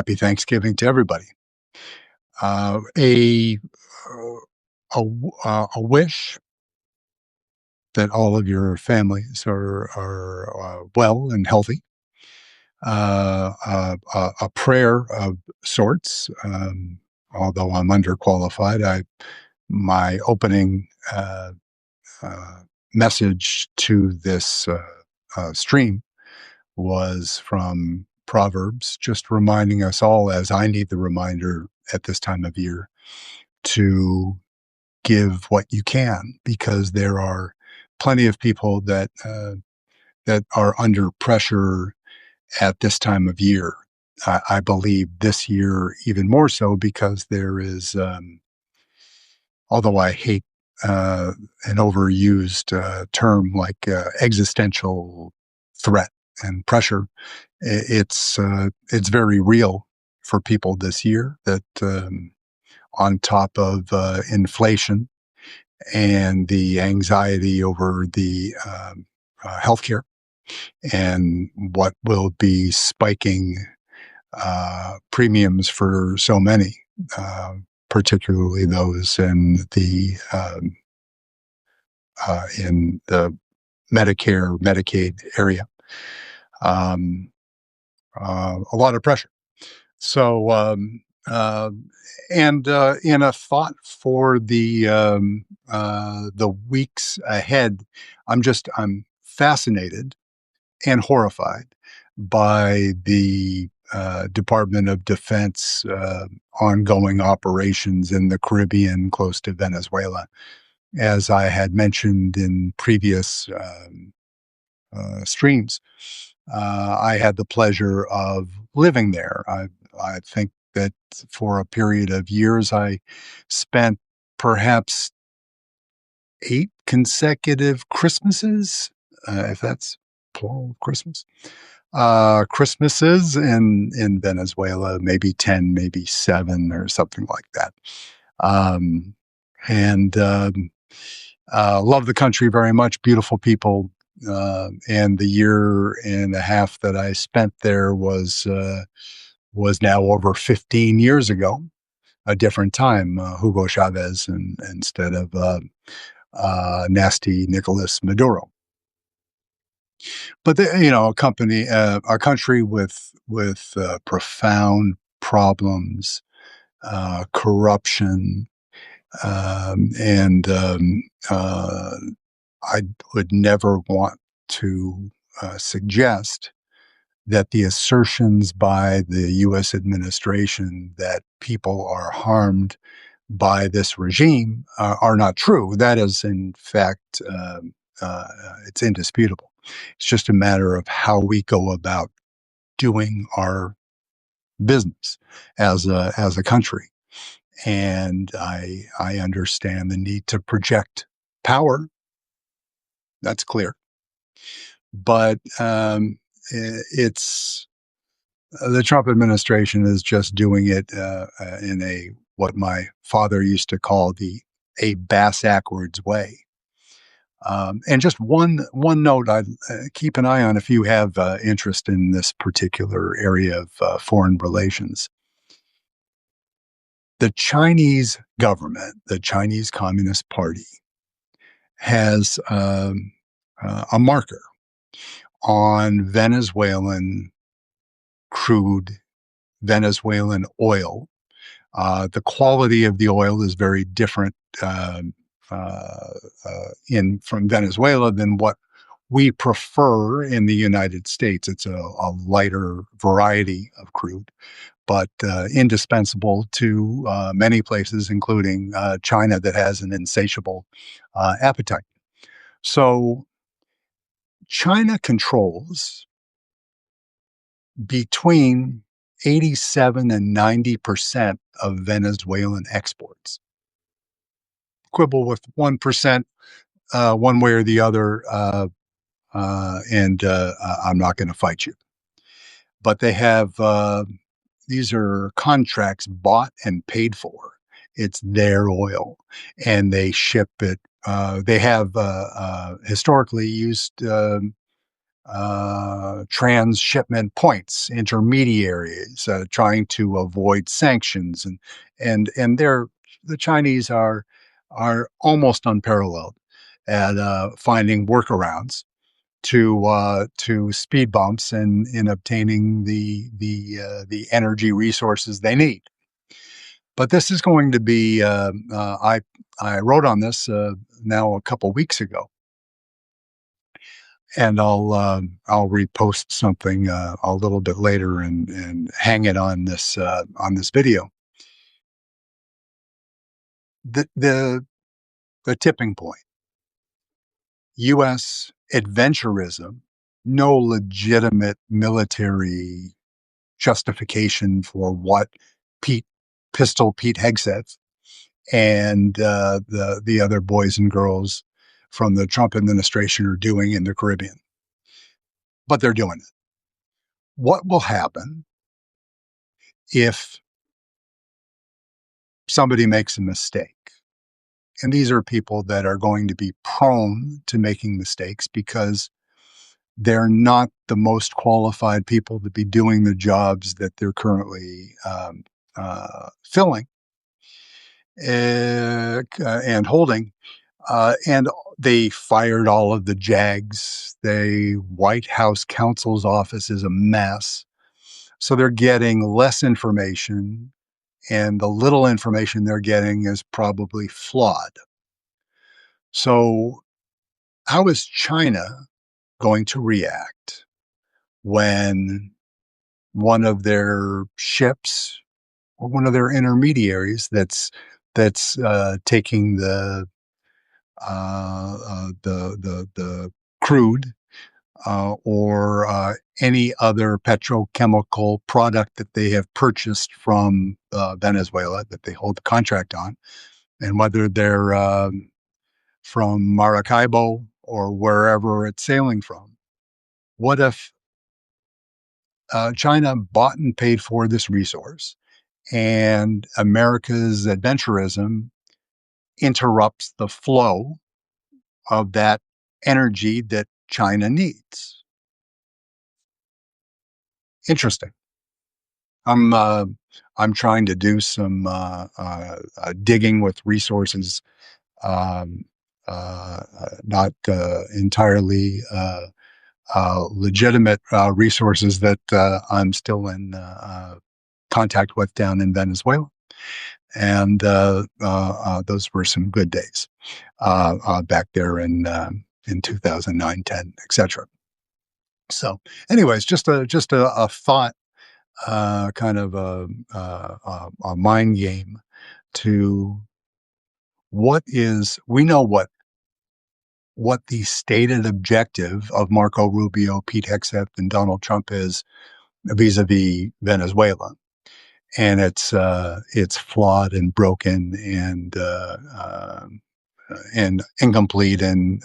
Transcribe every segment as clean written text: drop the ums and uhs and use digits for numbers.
Happy Thanksgiving to everybody. Uh, a, uh, a wish that all of your families are well and healthy. A prayer of sorts. Although I'm underqualified, my opening uh, message to this stream was from Proverbs, just reminding us all, as I need the reminder at this time of year, to give what you can, because there are plenty of people that are under pressure at this time of year. I believe this year even more so, because there is, although I hate an overused term like existential threat and pressure, it's very real for people this year. That on top of inflation and the anxiety over the healthcare and what will be spiking premiums for so many, particularly those in the Medicare, Medicaid area. A lot of pressure. So, in a thought for the weeks ahead, I'm fascinated and horrified by the Department of Defense ongoing operations in the Caribbean close to Venezuela. As I had mentioned in previous streams, I had the pleasure of living there. I think that for a period of years, I spent perhaps 8 consecutive Christmases, if that's plural Christmas, Christmases in Venezuela, maybe 10, maybe 7 or something like that. And love the country very much, beautiful people. And the year and a half that I spent there was now over 15 years ago, a different time, Hugo Chavez instead of nasty Nicolas Maduro. But a country with profound problems, corruption, and I would never want to suggest that the assertions by the U.S. administration that people are harmed by this regime are not true. That is, in fact, it's indisputable. It's just a matter of how we go about doing our business as a country. And I understand the need to project power. That's clear. But it's the Trump administration is just doing it in what my father used to call a bass-ackwards way. And just one note I'd keep an eye on if you have interest in this particular area of foreign relations. The Chinese government, the Chinese Communist Party, has a marker on Venezuelan crude, Venezuelan oil. The quality of the oil is very different from Venezuela than what we prefer in the United States. It's a lighter variety of crude, but indispensable to many places, including China, that has an insatiable appetite. So China controls between 87 and 90% of Venezuelan exports. Quibble with 1%, one way or the other, and I'm not going to fight you. But they have, these are contracts bought and paid for. It's their oil, and they ship it. They have historically used transshipment points, intermediaries, trying to avoid sanctions, and the Chinese are almost unparalleled at finding workarounds to speed bumps and in obtaining the energy resources they need. But this is going to be I wrote on this now a couple weeks ago, and I'll repost something a little bit later and hang it on this video. The the the tipping point: U.S. adventurism, no legitimate military justification for what Pete Pete Hegseth and the other boys and girls from the Trump administration are doing in the Caribbean, but they're doing it. What will happen if somebody makes a mistake? And these are people that are going to be prone to making mistakes because they're not the most qualified people to be doing the jobs that they're currently filling and holding. And they fired all of the JAGs. The White House counsel's office is a mess. So they're getting less information, and the little information they're getting is probably flawed. So, how is China going to react when one of their ships or one of their intermediaries that's taking the crude or any other petrochemical product that they have purchased from Venezuela that they hold the contract on, and whether they're from Maracaibo or wherever it's sailing from? What if China bought and paid for this resource, and America's adventurism interrupts the flow of that energy that China needs? Interesting. I'm uh, I'm trying to do some digging with resources, not entirely legitimate resources that I'm still in contact with down in Venezuela, and those were some good days back there in 2009, 10, etc. So, anyways, just a thought, kind of a mind game to what is we know what the stated objective of Marco Rubio, Pete Hegseth, and Donald Trump is vis-a-vis Venezuela, and it's flawed and broken and incomplete and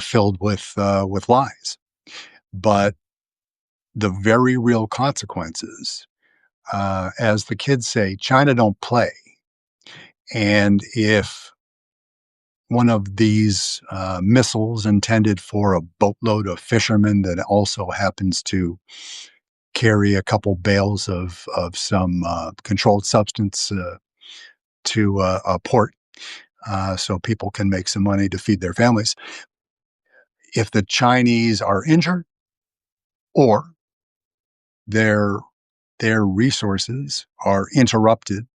filled with lies. But the very real consequences, as the kids say, China don't play. And if one of these missiles intended for a boatload of fishermen that also happens to carry a couple bales of some controlled substance to a port, so people can make some money to feed their families. If the Chinese are injured or their their resources are interrupted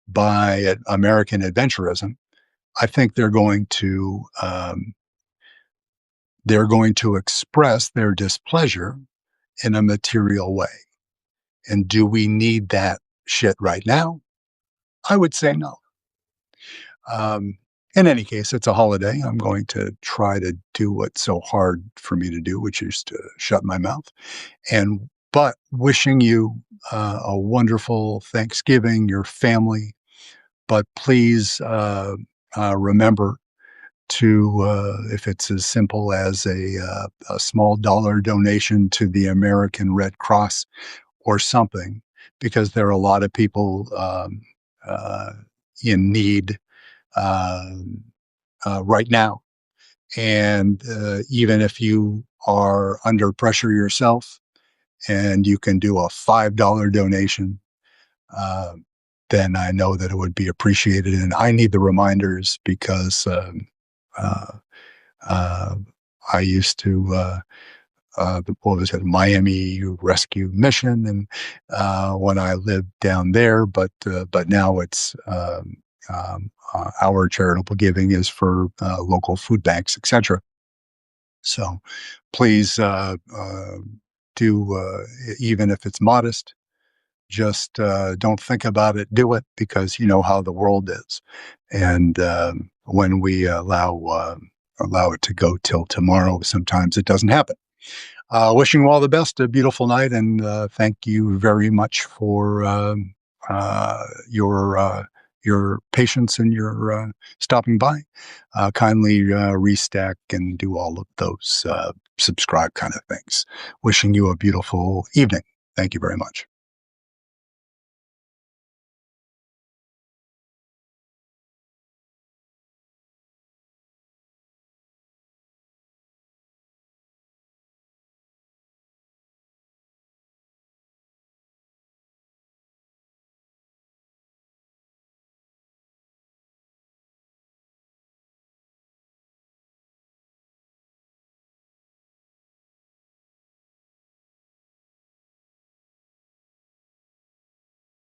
by American adventurism, I think they're going to express their displeasure in a material way. And do we need that shit right now? I would say no. Um, in any case, it's a holiday. I'm going to try to do what's so hard for me to do, which is to shut my mouth. But wishing you a wonderful Thanksgiving, your family. But please remember to, if it's as simple as a small dollar donation to the American Red Cross or something, because there are a lot of people in need um, right now. And even if you are under pressure yourself and you can do a $5 donation, uh, then I know that it would be appreciated. And I need the reminders because uh, uh, I used to, what was it, Miami Rescue Mission, and when I lived down there, but now it's our charitable giving is for local food banks, etc. So please do, even if it's modest, just don't think about it. Do it because you know how the world is, and when we allow it to go till tomorrow, sometimes it doesn't happen. Wishing you all the best, a beautiful night, and thank you very much for uh, your uh, your patience and your stopping by. Kindly restack and do all of those subscribe kind of things. Wishing you a beautiful evening. Thank you very much.